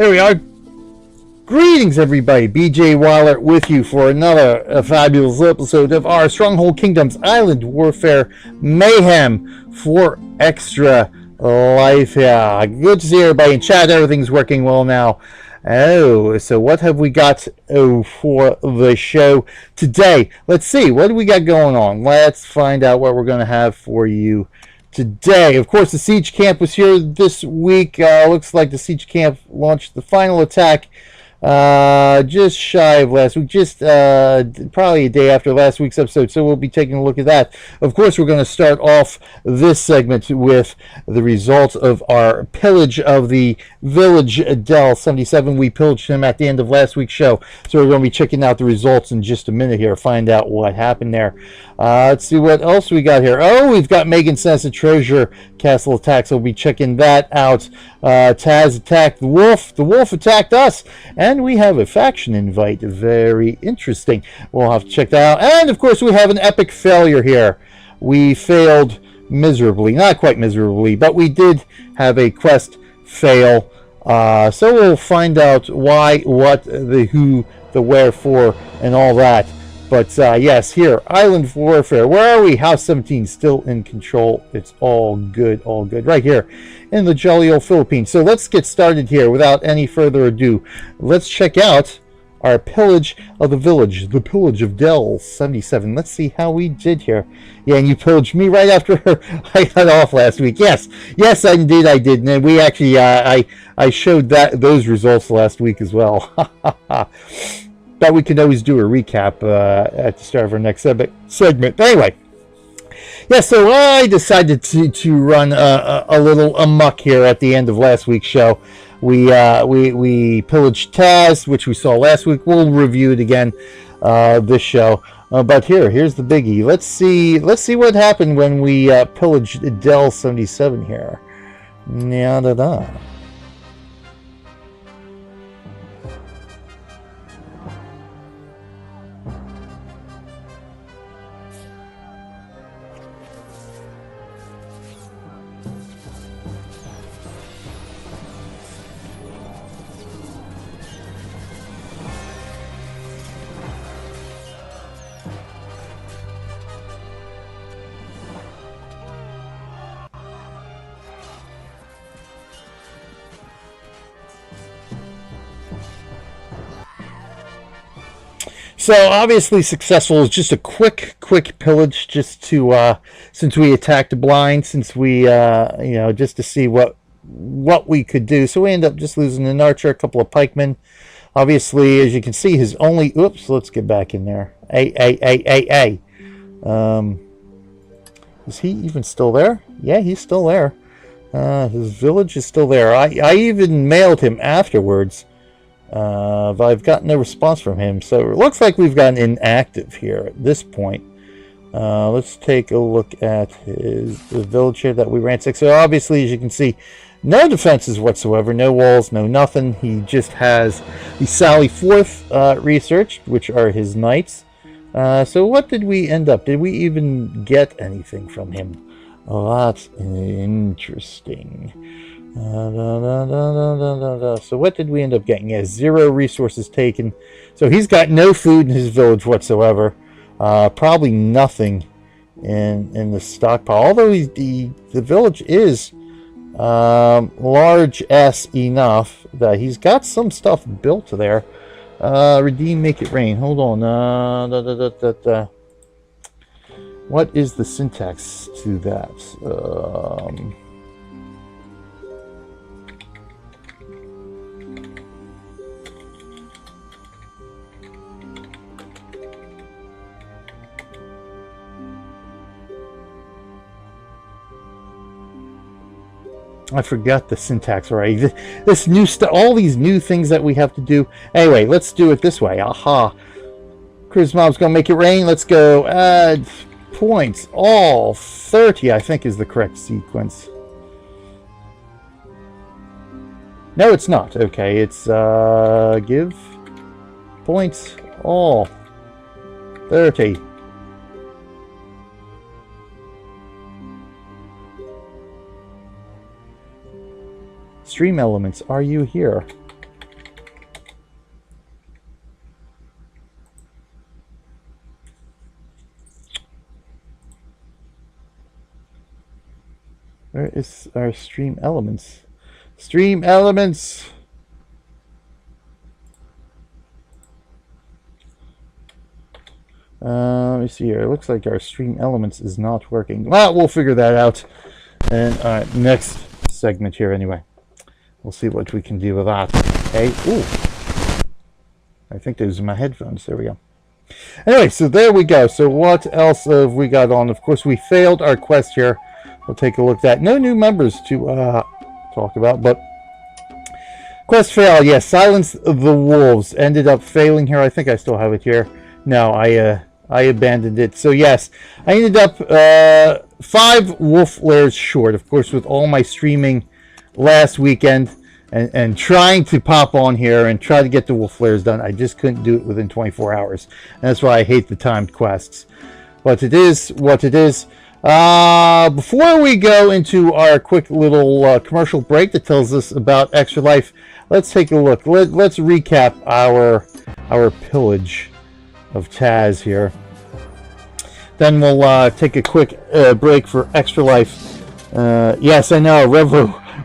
There we are. Greetings, everybody. BJ Waller with you for another fabulous episode of our Stronghold Kingdoms Island Warfare Mayhem for Extra Life. Yeah, good to see everybody in chat. Everything's working well now. Oh, so what have we got for the show today? Let's see. What do we got going on? Let's find out what we're going to have for you today. Of course, the Siege Camp was here this week. Looks like the Siege Camp launched the final attack just shy of last week, just probably a day after last week's episode, so we'll be taking a look at that. Of course, we're going to start off this segment with the results of our pillage of the village Delle77. We pillaged him at the end of last week's show, so we're going to be checking out the results in just a minute here, find out what happened there. Let's see what else we got here. Oh, we've got Megan Sense and Treasure Castle attack, so we'll be checking that out. Taz attacked the wolf attacked us, and we have a faction invite. Very interesting. We'll have to check that out. And of course, we have an epic failure here. We failed miserably, not quite miserably, but we did have a quest fail. So we'll find out why, what, the who, the wherefore, and all that. But yes, here, Island Warfare. Where are we? House 17 still in control. It's all good, right here in the jolly old Philippines. So let's get started here without any further ado. Let's check out our pillage of the village, the pillage of Delle77. Let's see how we did here. Yeah, and you pillaged me right after I got off last week. Yes, indeed I did. And we actually, I showed those results last week as well. But we can always do a recap at the start of our next segment. But anyway, yeah, so I decided to run a little amok here at the end of last week's show. We pillaged Taz, which we saw last week. We'll review it again this show. But here's the biggie. Let's see what happened when we pillaged Delle77 here. Da. So obviously successful. Is just a quick pillage, just to since we attacked the blind, since we just to see what we could do. So we end up just losing an archer, a couple of pikemen. Obviously, as you can see, his only let's get back in there. Is he even still there? Yeah, he's still there. His village is still there. I even mailed him afterwards. But I've gotten no response from him, so it looks like we've gotten inactive here at this point. Let's take a look at the village here that we ransacked. So obviously, as you can see, no defenses whatsoever, no walls, no nothing. He just has the Sally Forth research, which are his knights. So what did we end up? Did we even get anything from him? Oh, that's interesting. So what did we end up getting? Yeah, 0 resources taken. So he's got no food in his village whatsoever. Probably nothing in the stockpile. Although the village is large enough that he's got some stuff built there. Redeem, make it rain. Hold on. What is the syntax to that? I forgot the syntax already. This new stuff, all these new things that we have to do. Anyway, let's do it this way. Aha. Cruise Mob's gonna make it rain. Let's go. Add points. All 30, I think, is the correct sequence. No, it's not. Okay, it's give points all 30. Stream elements, are you here? Where is our stream elements? Stream elements! Let me see here. It looks like our stream elements is not working. Well, we'll figure that out. And next segment here anyway. We'll see what we can do with that. Okay. Ooh. I think those are my headphones. There we go. Anyway, so there we go. So what else have we got on? Of course, we failed our quest here. We'll take a look at that. No new members to talk about, but quest fail. Yes, silence the wolves. Ended up failing here. I think I still have it here. No, I abandoned it. So yes, I ended up 5 wolf lairs short. Of course, with all my streaming last weekend and trying to pop on here and try to get the wolf lairs done, I just couldn't do it within 24 hours. And that's why I hate the timed quests. But it is what it is. Before we go into our quick little commercial break that tells us about Extra Life, let's take a look. Let's recap our pillage of Taz here. Then we'll take a quick break for Extra Life. Yes, I know,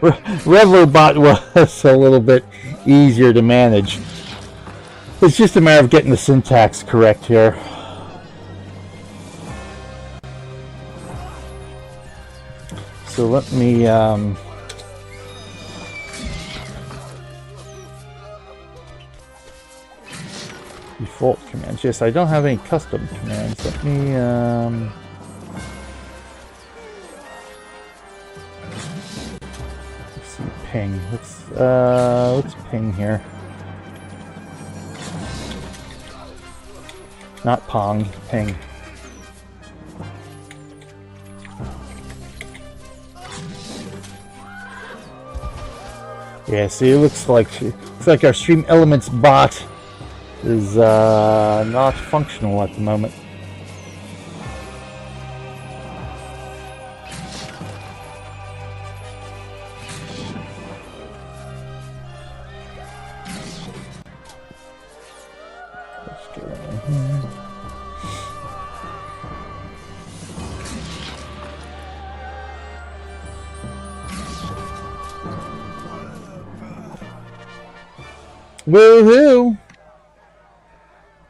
RevloBot was a little bit easier to manage. It's just a matter of getting the syntax correct here. So let me default commands. Yes, I don't have any custom commands. Let me let's see, ping. Let's ping here. Not pong, ping. Yeah, see, it looks like our Stream Elements bot is not functional at the moment. Let's get in here. Woohoo!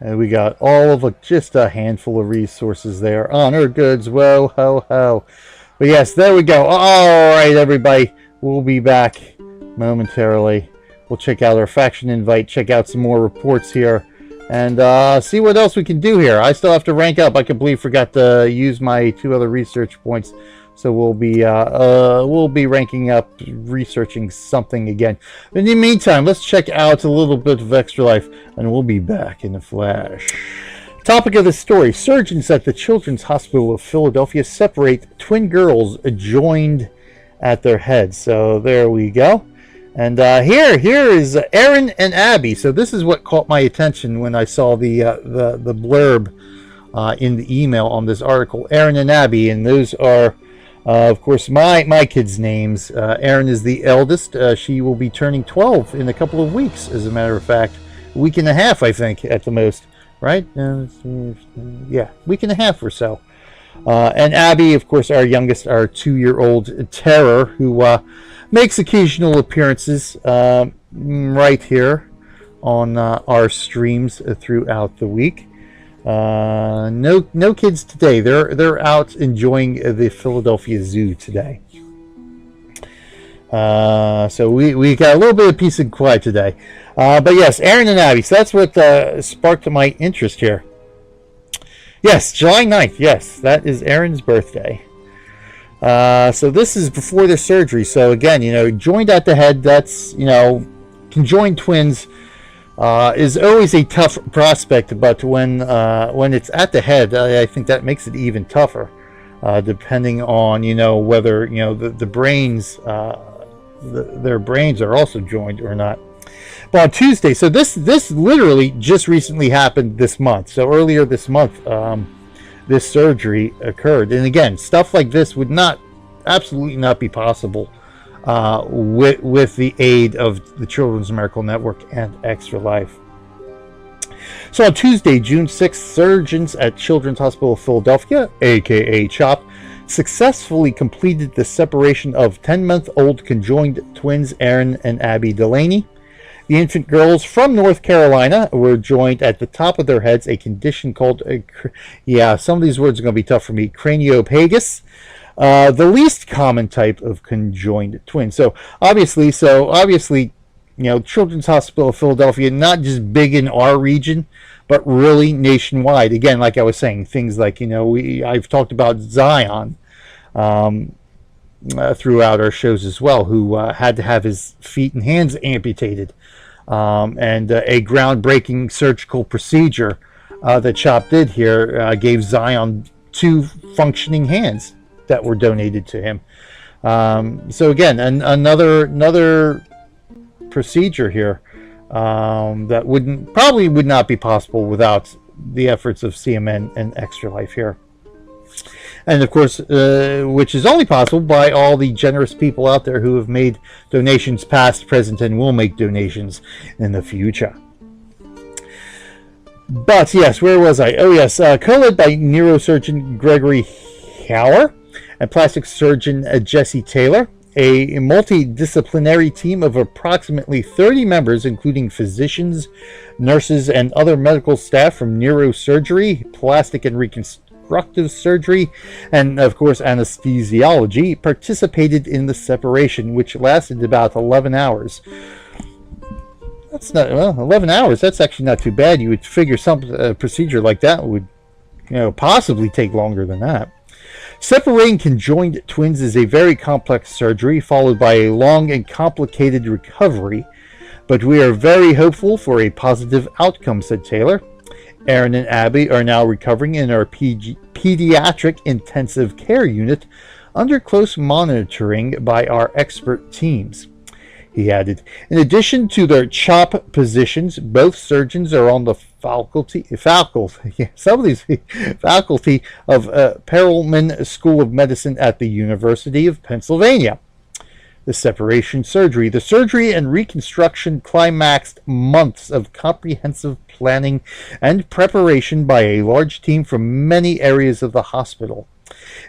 And we got all of just a handful of resources there. Honor goods, whoa, ho, ho. But yes, there we go. All right, everybody. We'll be back momentarily. We'll check out our faction invite, check out some more reports here, and see what else we can do here. I still have to rank up. I completely forgot to use my 2 other research points. So we'll be ranking up, researching something again. In the meantime, let's check out a little bit of Extra Life, and we'll be back in a flash. Topic of the story: surgeons at the Children's Hospital of Philadelphia separate twin girls joined at their heads. So there we go. And here is Erin and Abby. So this is what caught my attention when I saw the blurb in the email on this article. Erin and Abby, and those are. Of course, my kids' names. Erin is the eldest. She will be turning 12 in a couple of weeks, as a matter of fact. A week and a half, I think, at the most. Right? Yeah, week and a half or so. And Abby, of course, our youngest, our 2-year-old terror, who makes occasional appearances right here on our streams throughout the week. No kids today. They're out enjoying the Philadelphia Zoo today. So we got a little bit of peace and quiet today. But yes, Erin and Abby. So that's what sparked my interest here. Yes, July 9th. Yes, that is Erin's birthday. So this is before the surgery. So again, joined at the head. That's conjoined twins. Is always a tough prospect, but when it's at the head, I think that makes it even tougher, depending on whether the brains, their brains are also joined or not. But on Tuesday, so this literally just recently happened this month. So earlier this month, this surgery occurred, and again, stuff like this would absolutely not be possible. With the aid of the Children's Miracle Network and Extra Life. So on Tuesday, June 6th, surgeons at Children's Hospital of Philadelphia, aka CHOP, successfully completed the separation of 10-month-old conjoined twins Erin and Abby Delaney. The infant girls from North Carolina were joined at the top of their heads, a condition called, some of these words are going to be tough for me, craniopagus, the least common type of conjoined twin. So obviously, Children's Hospital of Philadelphia, not just big in our region, but really nationwide. Again, like I was saying, things like, I've talked about Zion throughout our shows as well, who had to have his feet and hands amputated. And a groundbreaking surgical procedure that CHOP did here gave Zion 2 functioning hands that were donated to him. So again, another procedure here that would not be possible without the efforts of CMN and Extra Life here. And of course, which is only possible by all the generous people out there who have made donations past, present, and will make donations in the future. But yes, where was I? Oh yes, co-led by neurosurgeon Gregory Hauer and plastic surgeon Jesse Taylor, a multidisciplinary team of approximately 30 members, including physicians, nurses, and other medical staff from neurosurgery, plastic and reconstructive surgery, and of course anesthesiology, participated in the separation, which lasted about 11 hours. That's not 11 hours. That's actually not too bad. You would figure some procedure like that would, possibly take longer than that. Separating conjoined twins is a very complex surgery, followed by a long and complicated recovery, but we are very hopeful for a positive outcome, said Taylor. Erin and Abby are now recovering in our pediatric intensive care unit under close monitoring by our expert teams. He added, in addition to their CHOP positions, both surgeons are on the faculty of Perelman School of Medicine at the University of Pennsylvania. The separation surgery. The surgery and reconstruction climaxed months of comprehensive planning and preparation by a large team from many areas of the hospital.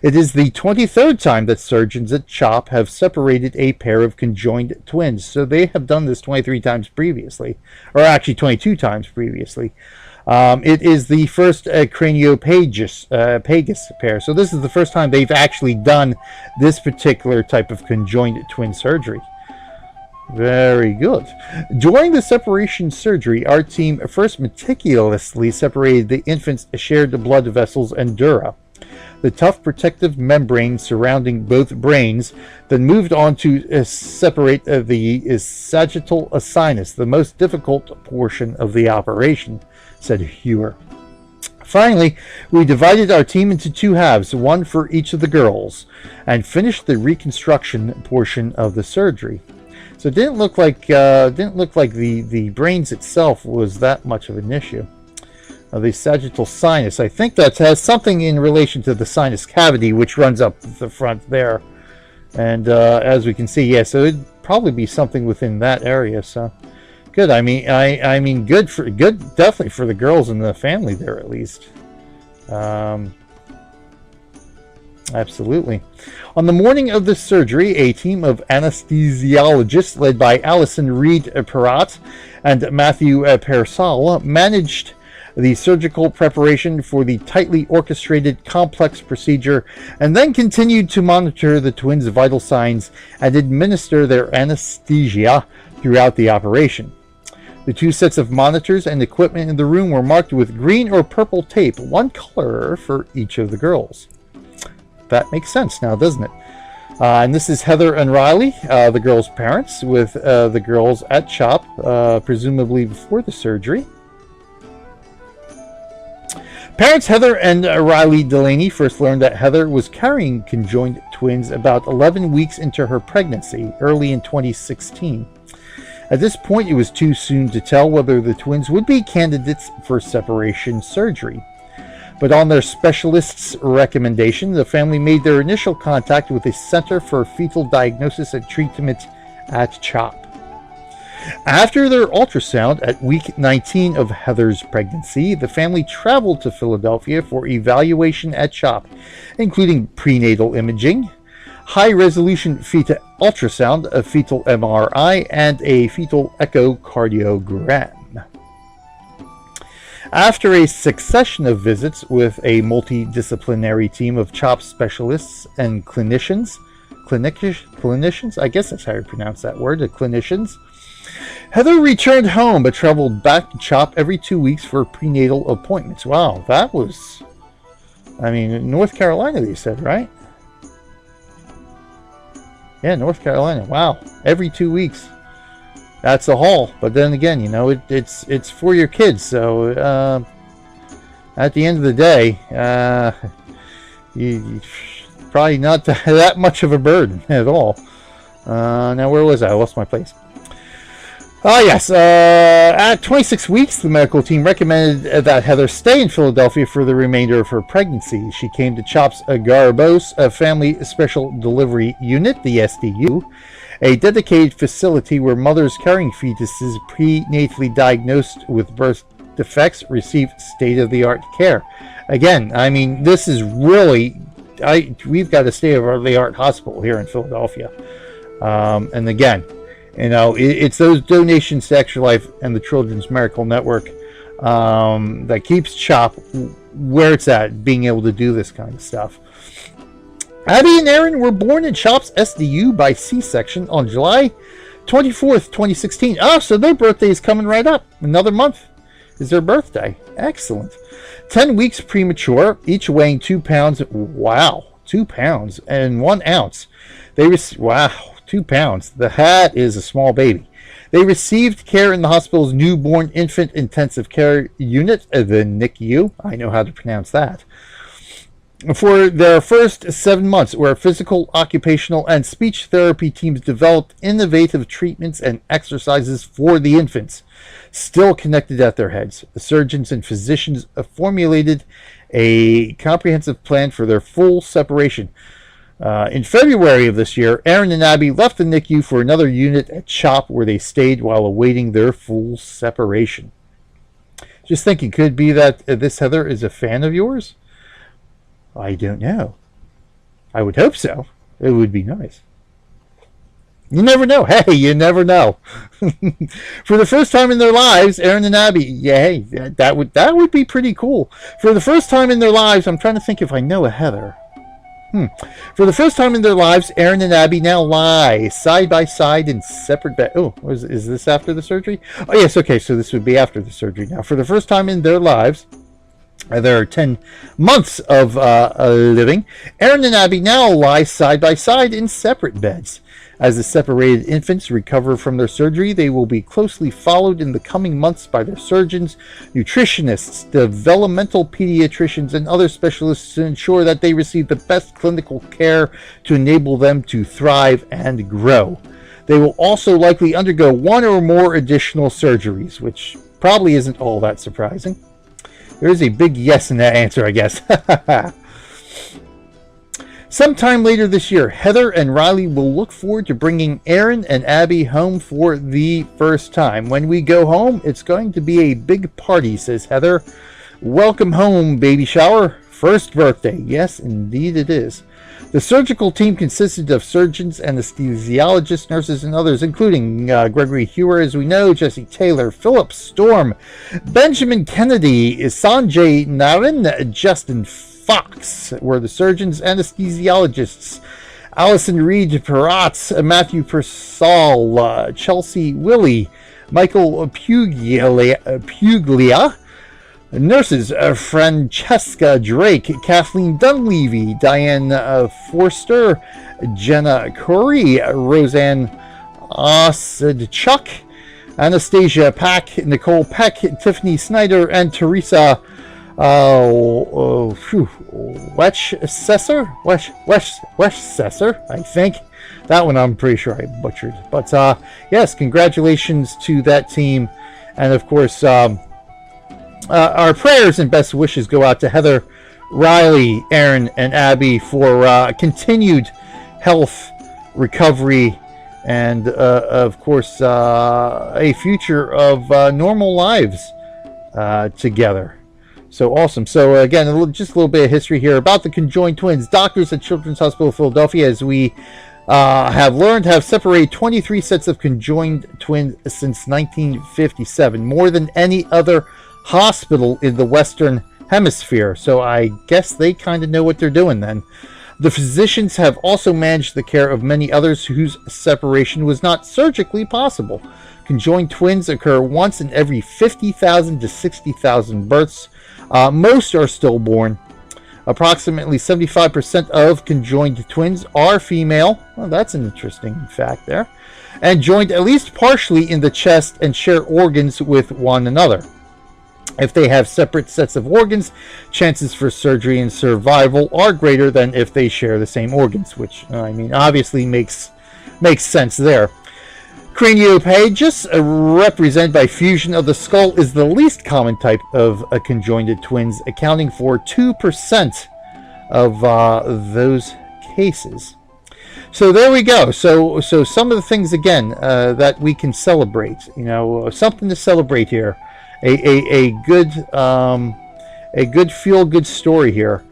It is the 23rd time that surgeons at CHOP have separated a pair of conjoined twins. So they have done this 23 times previously, or actually 22 times previously. It is the first craniopagus pair. So this is the first time they've actually done this particular type of conjoined twin surgery. Very good. During the separation surgery, our team first meticulously separated the infant's shared blood vessels and dura, the tough protective membrane surrounding both brains, then moved on to separate the sagittal sinus, the most difficult portion of the operation, said Hauer. Finally, we divided our team into 2 halves, one for each of the girls, and finished the reconstruction portion of the surgery. So it didn't look like the brains itself was that much of an issue. The sagittal sinus, I think that has something in relation to the sinus cavity, which runs up the front there. And as we can see, so it'd probably be something within that area. So good. I mean, good definitely for the girls in the family there, at least. Absolutely. On the morning of the surgery, a team of anesthesiologists led by Allison Reed-Perrott and Matthew Persall managed the surgical preparation for the tightly orchestrated complex procedure, and then continued to monitor the twins' vital signs and administer their anesthesia throughout the operation. The 2 sets of monitors and equipment in the room were marked with green or purple tape, one color for each of the girls. That makes sense now, doesn't it? And this is Heather and Riley, the girls' parents, with the girls at CHOP, presumably before the surgery. Parents Heather and Riley Delaney first learned that Heather was carrying conjoined twins about 11 weeks into her pregnancy, early in 2016. At this point, it was too soon to tell whether the twins would be candidates for separation surgery. But on their specialist's recommendation, the family made their initial contact with the Center for Fetal Diagnosis and Treatment at CHOP. After their ultrasound at week 19 of Heather's pregnancy, the family traveled to Philadelphia for evaluation at CHOP, including prenatal imaging, high-resolution fetal ultrasound, a fetal MRI, and a fetal echocardiogram. After a succession of visits with a multidisciplinary team of CHOP specialists and clinicians, I guess that's how you pronounce that word, the clinicians, Heather returned home but traveled back to CHOP every 2 weeks for prenatal appointments. Wow, that was, North Carolina, they said, right? Yeah, North Carolina. Wow, every 2 weeks. That's a haul. But then again, it's for your kids. So at the end of the day, you probably not that much of a burden at all. Now, where was I? I lost my place. Oh, yes. At 26 weeks, the medical team recommended that Heather stay in Philadelphia for the remainder of her pregnancy. She came to CHOP's Garabos, a family special delivery unit, the SDU, a dedicated facility where mothers carrying fetuses prenatally diagnosed with birth defects receive state-of-the-art care. Again, this is really... we've got a state-of-the-art hospital here in Philadelphia. And again... it's those donations to Extra Life and the Children's Miracle Network that keeps CHOP where it's at, being able to do this kind of stuff. Abby and Erin were born in CHOP's SDU by C-section on July 24th, 2016. Oh, so their birthday is coming right up. Another month is their birthday. Excellent. 10 weeks premature, each weighing 2 pounds. Wow, 2 pounds and 1 ounce. Wow. 2 pounds. That is a small baby. They received care in the hospital's newborn infant intensive care unit, the NICU. I know how to pronounce that. For their first 7 months, where physical, occupational, and speech therapy teams developed innovative treatments and exercises for the infants, still connected at their heads. The surgeons and physicians formulated a comprehensive plan for their full separation. In February of this year, Erin and Abby left the NICU for another unit at CHOP, where they stayed while awaiting their full separation. Just thinking, could it be that this Heather is a fan of yours? I don't know. I would hope so. It would be nice. You never know. Hey, you never know. For the first time in their lives, Erin and Abby, hey, that would be pretty cool. For the first time in their lives, I'm trying to think if I know a Heather. For the first time in their lives, Erin and Abby now lie side by side in separate beds. Oh, is this after the surgery? Oh, yes, okay, so this would be after the surgery now. For the first time in their lives, there are 10 months of living, Erin and Abby now lie side by side in separate beds. As the separated infants recover from their surgery, they will be closely followed in the coming months by their surgeons, nutritionists, developmental pediatricians, and other specialists to ensure that they receive the best clinical care to enable them to thrive and grow. They will also likely undergo 1 or more additional surgeries, which probably isn't all that surprising. There is a big yes in that answer, I guess. Sometime later this year, Heather and Riley will look forward to bringing Erin and Abby home for the first time. When we go home, it's going to be a big party, says Heather. Welcome home, baby shower. First birthday. Yes, indeed it is. The surgical team consisted of surgeons, anesthesiologists, nurses, and others, including Gregory Hewer, as we know, Jesse Taylor, Philip Storm, Benjamin Kennedy, Sanjay Narin, Justin Fox were the surgeons, anesthesiologists. Allison Reed Peratz, Matthew Persall, Chelsea Willie, Michael Puglia, nurses Francesca Drake, Kathleen Dunleavy, Diane Forster, Jenna Corey, Roseanne Osadchuk, Anastasia Pack, Nicole Peck, Tiffany Snyder, and Teresa Weshsesser, I think. That one I'm pretty sure I butchered. But yes, congratulations to that team. And of course, our prayers and best wishes go out to Heather, Riley, Erin, and Abby for continued health, recovery, and of course a future of normal lives together. So awesome. So again, just a little bit of history here about the conjoined twins. Doctors at Children's Hospital of Philadelphia, as we have learned, have separated 23 sets of conjoined twins since 1957, more than any other hospital in the Western Hemisphere. So I guess they kind of know what they're doing then. The physicians have also managed the care of many others whose separation was not surgically possible. Conjoined twins occur once in every 50,000 to 60,000 births. Most are stillborn. Approximately 75% of conjoined twins are female. Well, that's an interesting fact there. And joined at least partially in the chest and share organs with one another. If they have separate sets of organs, chances for surgery and survival are greater than if they share the same organs, which, I mean, obviously makes sense there. Craniopagus, represented by fusion of the skull, is the least common type of conjoined twins, accounting for 2% of those cases. So there we go. So some of the things again that we can celebrate. You know, something to celebrate here. A good feel-good story here,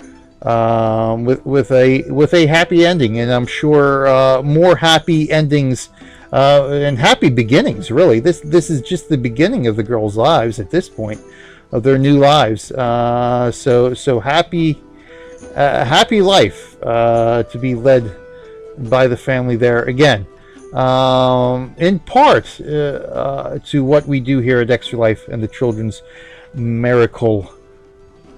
with a happy ending, and I'm sure more happy endings. And happy beginnings, really. This is just the beginning of the girls' lives at this point, of their new lives. So happy life to be led by the family there again. In part to what we do here at Extra Life and the Children's Miracle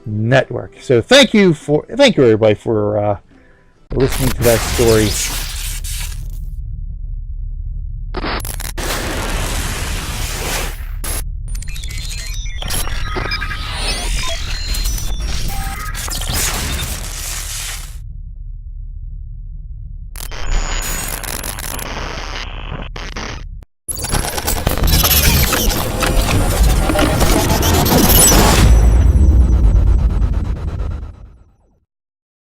Network. So thank you everybody for listening to that story.